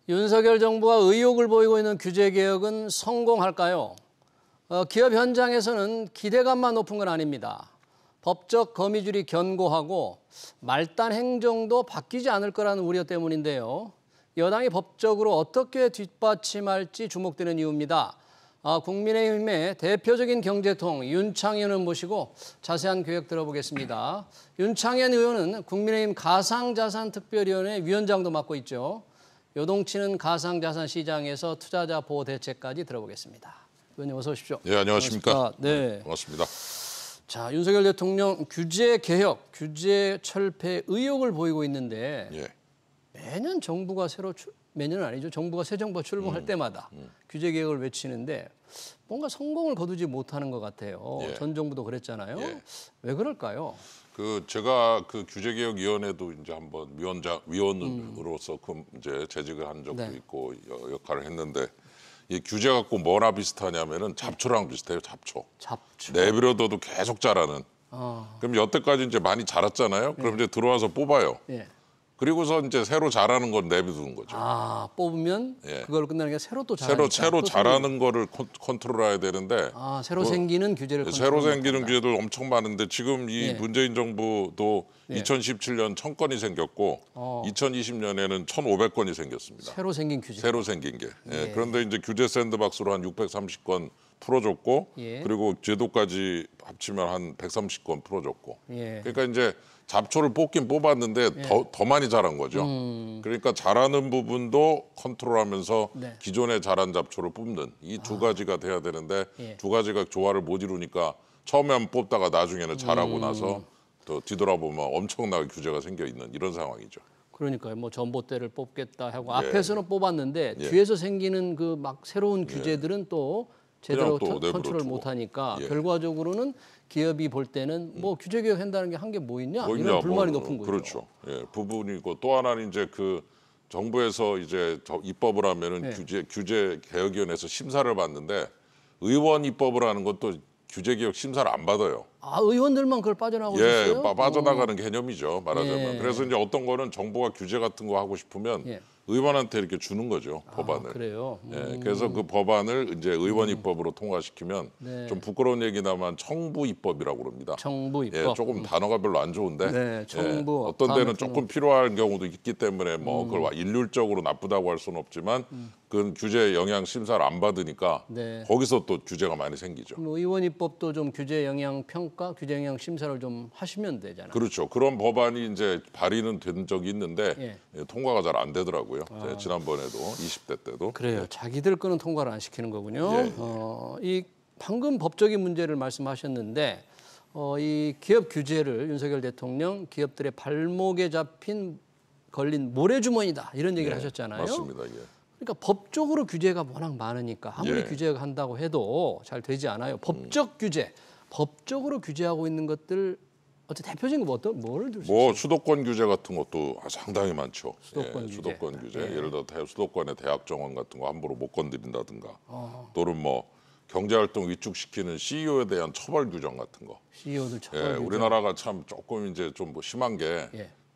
윤석열 정부가 의욕을 보이고 있는 규제 개혁은 성공할까요? 기업 현장에서는 기대감만 높은 건 아닙니다. 법적 거미줄이 견고하고 말단 행정도 바뀌지 않을 거라는 우려 때문인데요. 여당이 법적으로 어떻게 뒷받침할지 주목되는 이유입니다. 국민의힘의 대표적인 경제통 윤창현 의원 모시고 자세한 계획 들어보겠습니다. 윤창현 의원은 국민의힘 가상자산특별위원회 위원장도 맡고 있죠. 요동치는 가상자산 시장에서 투자자 보호 대책까지 들어보겠습니다. 의원님 어서 오십시오. 네, 안녕하십니까. 네, 반갑습니다. 자, 윤석열 대통령 규제 개혁, 규제 철폐 의욕을 보이고 있는데 매년 정부가 매년은 아니죠. 정부가 새 정부가 출범할 때마다 규제 개혁을 외치는데 뭔가 성공을 거두지 못하는 것 같아요. 전 정부도 그랬잖아요. 왜 그럴까요? 제가 규제개혁위원회도 이제 한번 위원으로서 이제 재직을 한 적도 있고 역할을 했는데 이 규제 갖고 뭐나 비슷하냐면은 잡초랑 비슷해요. 잡초. 내버려둬도 계속 자라는. 그럼 여태까지 이제 많이 자랐잖아요. 그럼 이제 들어와서 뽑아요. 그리고서 이제 새로 자라는 건 내비두는 거죠. 뽑으면 그걸 끝나는 게 새로 또 자라니까. 새로 자라는 거를 컨트롤해야 되는데. 새로 생기는 규제를 새로 생기는 규제도 엄청 많은데 지금 이 문재인 정부도 2017년 1000건이 생겼고 2020년에는 1500건이 생겼습니다. 새로 생긴 규제. 새로 생긴 게. 그런데 이제 규제 샌드박스로 한 630건 풀어줬고 그리고 제도까지 합치면 한 130건 풀어줬고. 그러니까 이제 잡초를 뽑긴 뽑았는데 더 많이 자란 거죠. 그러니까 자라는 부분도 컨트롤하면서 기존에 자란 잡초를 뽑는 이 두 가지가 돼야 되는데 두 가지가 조화를 못 이루니까 처음에 뽑다가 나중에는 자라고 나서 또 뒤돌아보면 엄청나게 규제가 생겨 있는 이런 상황이죠. 그러니까요. 뭐 전봇대를 뽑겠다 하고 앞에서는 뽑았는데 뒤에서 생기는 그 막 새로운 규제들은 또 제대로 컨트롤 못하니까 결과적으로는 기업이 볼 때는 뭐 규제 개혁한다는 게 한 게 뭐 있냐 이런 불만이 높은 거죠. 그렇죠. 부분이고 또 하나는 이제 정부에서 이제 입법을 하면은 규제 개혁위원회에서 심사를 받는데 의원 입법을 하는 것도 규제 개혁 심사를 안 받아요. 의원들만 그걸 빠져나가고 있어요? 빠져나가는 개념이죠. 말하자면. 그래서 이제 어떤 거는 정부가 규제 같은 거 하고 싶으면 의원한테 이렇게 주는 거죠, 법안을. 그래요? 그래서 그 법안을 이제 의원 입법으로 통과시키면 좀 부끄러운 얘기나만 청부 입법이라고 그럽니다. 청부 입법. 조금 단어가 별로 안 좋은데 청부. 어떤 데는 조금 필요한 경우도 있기 때문에 뭐 그걸 일률적으로 나쁘다고 할 수는 없지만 그 규제 영향 심사를 안 받으니까 거기서 또 규제가 많이 생기죠. 의원 입법도 좀 규제 영향 평가, 규제 영향 심사를 좀 하시면 되잖아요. 그렇죠. 그런 법안이 이제 발의는 된 적이 있는데 통과가 잘 안 되더라고요. 지난번에도 20대 때도. 그래요. 자기들 거는 통과를 안 시키는 거군요. 이 방금 법적인 문제를 말씀하셨는데 이 기업 규제를 윤석열 대통령 기업들의 발목에 걸린 모래주머니다 이런 얘기를 하셨잖아요. 맞습니다. 그러니까 법적으로 규제가 워낙 많으니까 아무리 규제한다고 해도 잘 되지 않아요. 법적 규제, 법적으로 규제하고 있는 것들 어째 대표적인 거 뭐를 들 수 있어요? 수도권 규제 같은 것도 상당히 많죠. 수도권 규제. 예를 들어 수도권의 대학 정원 같은 거 함부로 못 건드린다든가 또는 뭐 경제활동 위축시키는 CEO에 대한 처벌 규정 같은 거. CEO들 처벌 규정. 우리나라가 참 조금 이제 좀 뭐 심한 게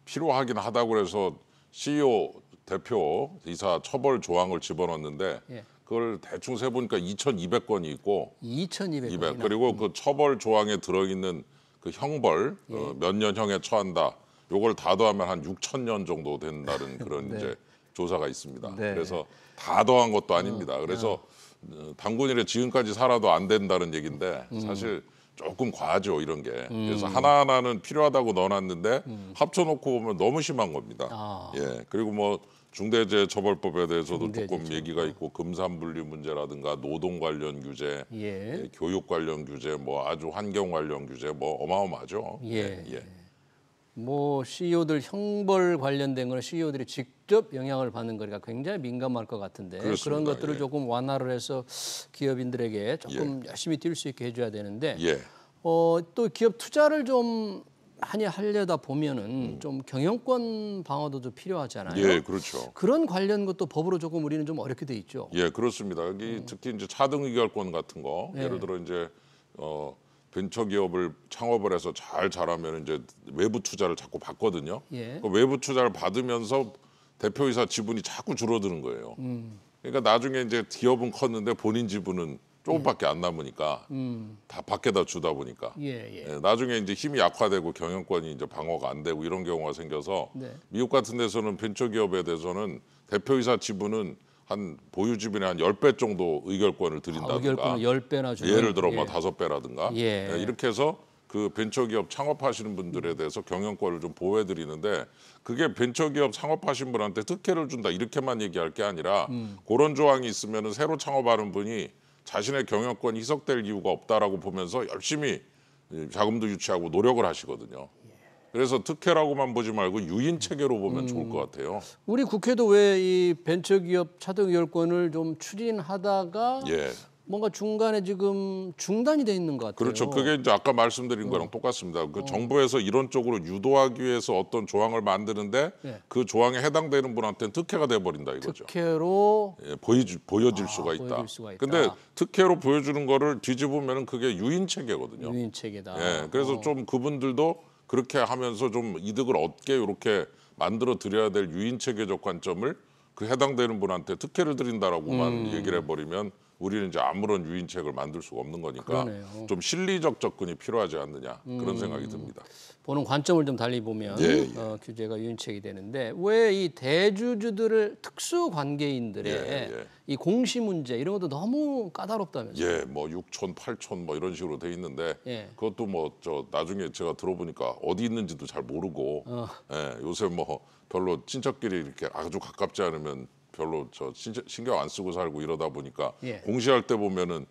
필요하긴 하다고 해서 CEO 대표 이사 처벌 조항을 집어넣었는데 그걸 대충 세보니까 2,200건이 있고 2,200건 그리고 그 처벌 조항에 들어있는 그 형벌 몇 년형에 처한다. 요걸 다 더하면 한 6,000년 정도 된다는 그런 이제 조사가 있습니다. 그래서 다 더한 것도 아닙니다. 그래서 단군이래 지금까지 살아도 안 된다는 얘기인데 사실 조금 과하죠 이런 게. 그래서 하나하나는 필요하다고 넣어놨는데 합쳐놓고 보면 너무 심한 겁니다. 그리고 뭐 중대재해처벌법에 대해서도 조금 얘기가 있고 금산분리 문제라든가 노동 관련 규제, 교육 관련 규제, 뭐 아주 환경 관련 규제, 뭐 어마어마하죠. 뭐 CEO들 형벌 관련된 거는 CEO들이 직접 영향을 받는 거니까 굉장히 민감할 것 같은데 그런 것들을 조금 완화를 해서 기업인들에게 조금 열심히 뛸 수 있게 해줘야 되는데 또 기업 투자를 좀 많이 하려다 보면은 좀 경영권 방어도 좀 필요하잖아요. 그렇죠. 그런 관련 것도 법으로 조금 우리는 좀 어렵게 돼 있죠. 그렇습니다. 여기 특히 이제 차등 의결권 같은 거, 예를 들어 이제 벤처기업을 창업을 해서 잘 자라면 이제 외부 투자를 자꾸 받거든요. 그 외부 투자를 받으면서 대표이사 지분이 자꾸 줄어드는 거예요. 그러니까 나중에 이제 기업은 컸는데 본인 지분은 조금밖에 안 남으니까 다 밖에다 주다 보니까 나중에 이제 힘이 약화되고 경영권이 이제 방어가 안 되고 이런 경우가 생겨서 미국 같은 데서는 벤처기업에 대해서는 대표이사 지분은 한 보유 지분의 한 10배 정도 의결권을 드린다든가 의결권을 10배나 주는 예를 들어 뭐 5배라든가 이렇게 해서 그 벤처기업 창업하시는 분들에 대해서 경영권을 좀 보호해 드리는데 그게 벤처기업 창업하신 분한테 특혜를 준다 이렇게만 얘기할 게 아니라 그런 조항이 있으면은 새로 창업하는 분이 자신의 경영권이 희석될 이유가 없다라고 보면서 열심히 자금도 유치하고 노력을 하시거든요. 그래서 특혜라고만 보지 말고 유인 체계로 보면 좋을 것 같아요. 우리 국회도 왜 이 벤처기업 차등 의결권을 좀 추진하다가 뭔가 중간에 지금 중단이 돼 있는 것 같아요. 그렇죠. 그게 이제 아까 말씀드린 거랑 똑같습니다. 그 정부에서 이런 쪽으로 유도하기 위해서 어떤 조항을 만드는데 그 조항에 해당되는 분한테는 특혜가 돼버린다 이거죠. 특혜로 보여질 수가 있다. 근데 특혜로 보여주는 거를 뒤집으면 그게 유인 체계거든요. 유인 체계다. 그래서 좀 그분들도 그렇게 하면서 좀 이득을 얻게 이렇게 만들어 드려야 될 유인 체계적 관점을 그 해당되는 분한테 특혜를 드린다라고만 얘기를 해버리면 우리는 이제 아무런 유인책을 만들 수가 없는 거니까 좀 실리적 접근이 필요하지 않느냐 그런 생각이 듭니다. 보는 관점을 좀 달리 보면 규제가 유인책이 되는데 왜 이 대주주들을 특수 관계인들의 이 공시 문제 이런 것도 너무 까다롭다면서요? 뭐 6촌, 8촌 뭐 이런 식으로 돼 있는데 그것도 뭐 저 나중에 제가 들어보니까 어디 있는지도 잘 모르고 요새 뭐 별로 친척끼리 이렇게 아주 가깝지 않으면 별로 신경 안 쓰고 살고 이러다 보니까 공시할 때 보면은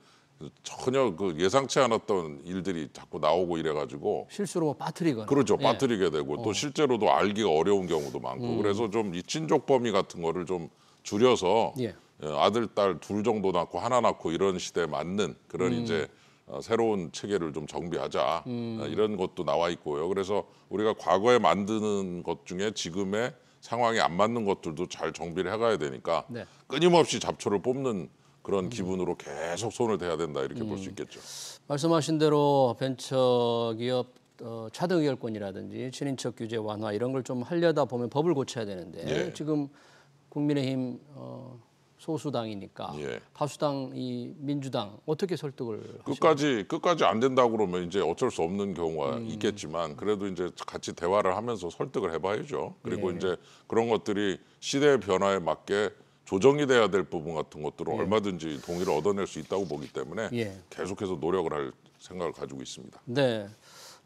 전혀 그 예상치 않았던 일들이 자꾸 나오고 이래가지고 실수로 뭐 빠뜨리거나 그렇죠. 빠뜨리게 되고 또 실제로도 알기가 어려운 경우도 많고 그래서 좀 이 친족 범위 같은 거를 좀 줄여서 아들, 딸 둘 정도 낳고 하나 낳고 이런 시대에 맞는 그런 이제 새로운 체계를 좀 정비하자 이런 것도 나와 있고요. 그래서 우리가 과거에 만드는 것 중에 지금의 상황이 안 맞는 것들도 잘 정비를 해가야 되니까 끊임없이 잡초를 뽑는 그런 기분으로 계속 손을 대야 된다 이렇게 볼 수 있겠죠. 말씀하신 대로 벤처기업 차등 의결권이라든지 친인척 규제 완화 이런 걸 좀 하려다 보면 법을 고쳐야 되는데 지금 국민의힘 소수당이니까 다수당 이 민주당 어떻게 설득을 끝까지 안 된다고 그러면 이제 어쩔 수 없는 경우가 있겠지만 그래도 이제 같이 대화를 하면서 설득을 해봐야죠. 그리고 이제 그런 것들이 시대의 변화에 맞게 조정이 돼야 될 부분 같은 것들은 얼마든지 동의를 얻어낼 수 있다고 보기 때문에 계속해서 노력을 할 생각을 가지고 있습니다. 네.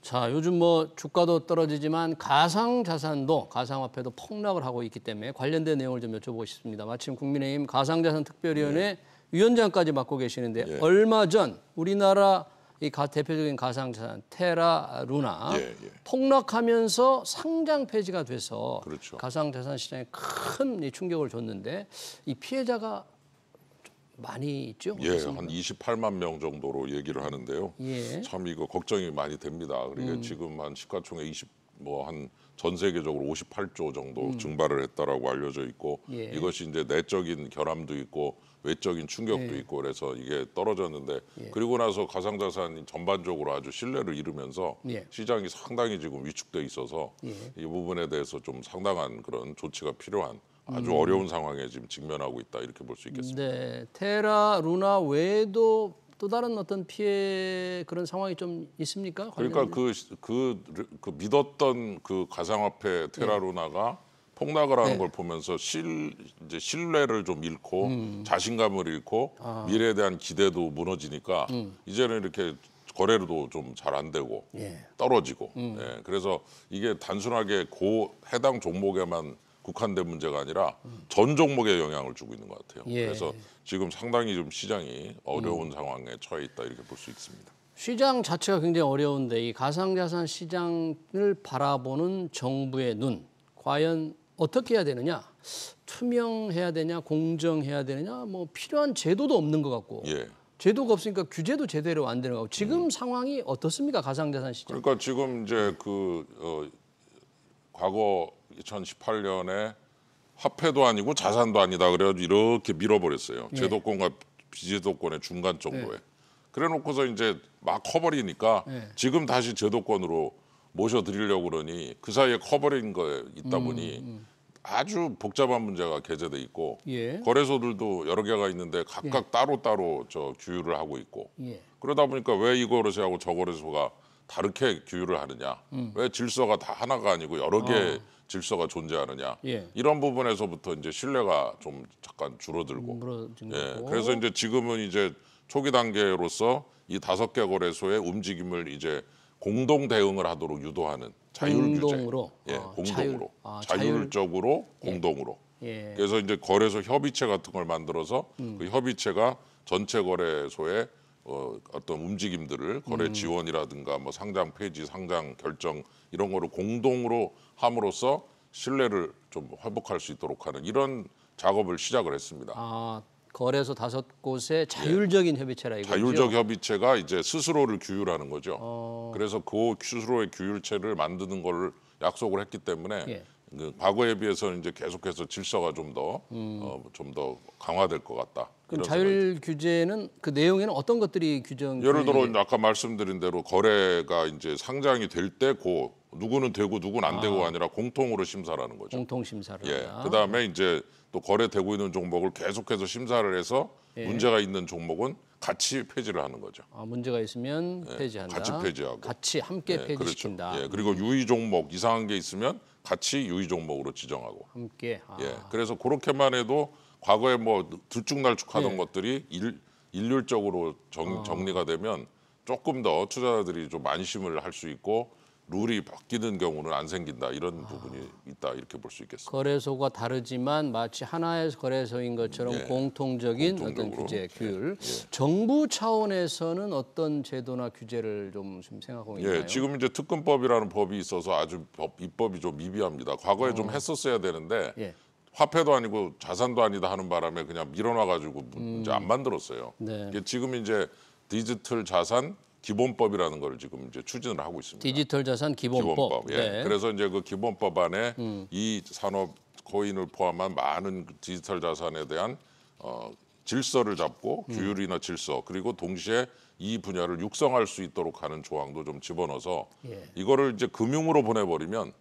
자, 요즘 뭐 주가도 떨어지지만 가상자산도 가상화폐도 폭락을 하고 있기 때문에 관련된 내용을 좀 여쭤보고 싶습니다. 마침 국민의힘 가상자산특별위원회 위원장까지 맡고 계시는데 얼마 전 우리나라 이 대표적인 가상자산 테라 루나 폭락하면서 상장 폐지가 돼서 가상자산 시장에 큰 충격을 줬는데 이 피해자가 많이 있죠? 한 28만 명 정도로 얘기를 하는데요. 참 이거 걱정이 많이 됩니다. 그러니까 지금 한 시가총액 한 전 세계적으로 58조 정도 증발을 했다라고 알려져 있고 이것이 이제 내적인 결함도 있고 외적인 충격도 있고 그래서 이게 떨어졌는데 그리고 나서 가상자산이 전반적으로 아주 신뢰를 잃으면서 시장이 상당히 지금 위축돼 있어서 이 부분에 대해서 좀 상당한 그런 조치가 필요한 아주 어려운 상황에 지금 직면하고 있다 이렇게 볼 수 있겠습니다. 네, 테라 루나 외에도 또 다른 어떤 피해 그런 상황이 좀 있습니까? 그러니까 그 믿었던 그 가상화폐 테라 루나가 폭락을 하는 걸 보면서 이제 신뢰를 좀 잃고 자신감을 잃고 미래에 대한 기대도 무너지니까 이제는 이렇게 거래도 좀 잘 안 되고 떨어지고 그래서 이게 단순하게 해당 종목에만 국한된 문제가 아니라 전 종목에 영향을 주고 있는 것 같아요. 그래서 지금 상당히 좀 시장이 어려운 상황에 처해 있다 이렇게 볼 수 있습니다. 시장 자체가 굉장히 어려운데 이 가상자산 시장을 바라보는 정부의 눈 과연 어떻게 해야 되느냐? 투명해야 되냐? 공정해야 되느냐? 뭐 필요한 제도도 없는 것 같고 제도가 없으니까 규제도 제대로 안 되는 것 같고 지금 상황이 어떻습니까? 가상자산 시장. 그러니까 지금 이제 과거 2018년에 화폐도 아니고 자산도 아니다 그래가지고 이렇게 밀어버렸어요. 제도권과 비제도권의 중간 정도에. 그래놓고서 이제 막 커버리니까 지금 다시 제도권으로 모셔드리려고 그러니 그 사이에 커버린 거에 있다 보니 아주 복잡한 문제가 게재돼 있고 예. 거래소들도 여러 개가 있는데 각각 따로따로 규율을 하고 있고 예. 그러다 보니까 왜 이 거래소하고 저 거래소가 다르게 규율을 하느냐? 왜 질서가 다 하나가 아니고 여러 개의 질서가 존재하느냐? 예. 이런 부분에서부터 이제 신뢰가 좀 잠깐 줄어들고. 예. 그래서 이제 지금은 이제 초기 단계로서 이 5개 거래소의 움직임을 이제 공동 대응을 하도록 유도하는 자율 공동으로? 규제. 예, 공동으로. 자율. 자율적으로 공동으로. 예. 그래서 이제 거래소 협의체 같은 걸 만들어서 그 협의체가 전체 거래소의 어떤 움직임들을 거래 지원이라든가 뭐 상장 폐지, 상장 결정 이런 거를 공동으로 함으로써 신뢰를 좀 회복할 수 있도록 하는 이런 작업을 시작을 했습니다. 아, 거래소 5곳의 자율적인 협의체라 이거죠. 자율적 협의체가 이제 스스로를 규율하는 거죠. 그래서 그 스스로의 규율체를 만드는 걸 약속을 했기 때문에 예. 과거에 비해서는 이제 계속해서 질서가 좀 더 강화될 것 같다. 그럼 이런 자율 규제는 그 내용에는 어떤 것들이 예를 들어 아까 말씀드린 대로 거래가 이제 상장이 될 때 누구는 되고 누구는 안 되고가 아니라 공통으로 심사라는 거죠. 공통 심사를 예. 한다. 그다음에 이제 또 거래되고 있는 종목을 계속해서 심사를 해서 문제가 있는 종목은 같이 폐지를 하는 거죠. 문제가 있으면 폐지한다. 같이 폐지하고. 같이 함께 폐지시킨다. 그렇죠. 예. 그리고 유의 종목 이상한 게 있으면 같이 유의 종목으로 지정하고. 함께. 예. 그래서 그렇게만 해도 과거에 뭐 들쭉날쭉하던 것들이 일률적으로 정리가 되면 조금 더 투자자들이 좀 안심을 할 수 있고 룰이 바뀌는 경우는 안 생긴다 이런 부분이 있다 이렇게 볼 수 있겠습니다. 거래소가 다르지만 마치 하나의 거래소인 것처럼 공통적인 어떤 규제, 규율. 정부 차원에서는 어떤 제도나 규제를 좀 생각하고 있나요? 예, 지금 이제 특검법이라는 법이 있어서 아주 입법이 좀 미비합니다. 과거에 좀 했었어야 되는데 화폐도 아니고 자산도 아니다 하는 바람에 그냥 밀어놔가지고 이제 안 만들었어요. 네. 지금 이제 디지털 자산 기본법이라는 걸 지금 이제 추진을 하고 있습니다. 디지털 자산 기본법. 예. 네. 그래서 이제 그 기본법 안에 이 산업 코인을 포함한 많은 디지털 자산에 대한 질서를 잡고 규율이나 질서 그리고 동시에 이 분야를 육성할 수 있도록 하는 조항도 좀 집어넣어서 이거를 이제 금융으로 보내버리면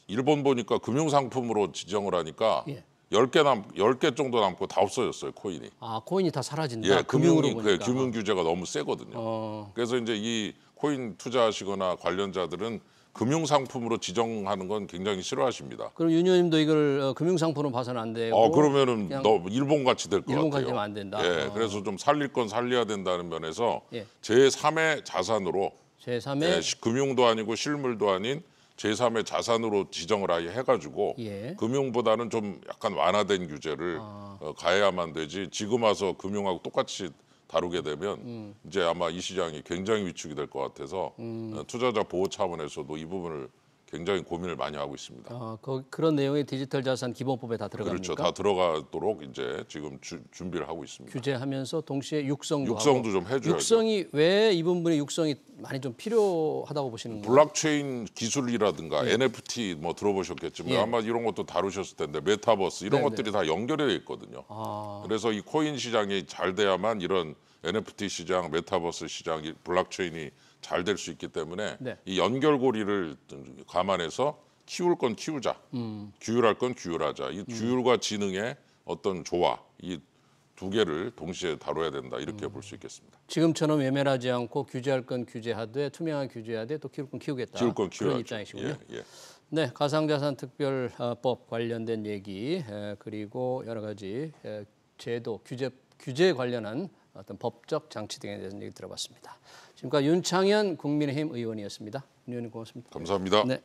일본 보니까 금융상품으로 지정을 하니까 10개 정도 남고 다 없어졌어요, 코인이. 코인이 다 사라진다. 예, 금융으로 보니까. 금융 규제가 너무 세거든요. 그래서 이제 이 코인 투자하시거나 관련자들은 금융상품으로 지정하는 건 굉장히 싫어하십니다. 그럼 윤 의원님도 이걸 금융상품으로 봐서는 안 되고. 그러면은 너 일본 같이 될 것 같아요. 일본 같이 되면 안 된다. 예, 그래서 좀 살릴 건 살려야 된다는 면에서 제3의 자산으로 제3의 금융도 아니고 실물도 아닌 제3의 자산으로 지정을 아예 해가지고 금융보다는 좀 약간 완화된 규제를 가해야만 되지 지금 와서 금융하고 똑같이 다루게 되면 이제 아마 이 시장이 굉장히 위축이 될 것 같아서 투자자 보호 차원에서도 이 부분을 굉장히 고민을 많이 하고 있습니다. 그런 내용이 디지털 자산 기본법에 다 들어갑니까? 그렇죠. 다 들어가도록 이제 지금 준비를 하고 있습니다. 규제하면서 동시에 육성도 좀 해줘야죠. 육성이 왜 이 부분의 육성이 많이 좀 필요하다고 보시는 거예요? 블록체인 기술이라든가 NFT 뭐 들어보셨겠지만 아마 이런 것도 다루셨을 텐데 메타버스 이런 것들이 다 연결되어 있거든요. 그래서 이 코인 시장이 잘 돼야만 이런 NFT 시장, 메타버스 시장, 블록체인이 잘 될 수 있기 때문에 이 연결고리를 감안해서 키울 건 키우자, 규율할 건 규율하자. 이 규율과 지능의 어떤 조화, 이 두 개를 동시에 다뤄야 된다 이렇게 볼 수 있겠습니다. 지금처럼 외면하지 않고 규제할 건 규제하되 투명한 규제하되 또 키울 건 키우겠다. 키울 건 키워야죠. 그런 입장이시군요. 예. 네, 가상자산특별법 관련된 얘기 그리고 여러 가지 제도, 규제 관련한 어떤 법적 장치 등에 대해서 얘기 들어봤습니다. 지금까지 윤창현 국민의힘 의원이었습니다. 윤 의원님 고맙습니다. 감사합니다. 네.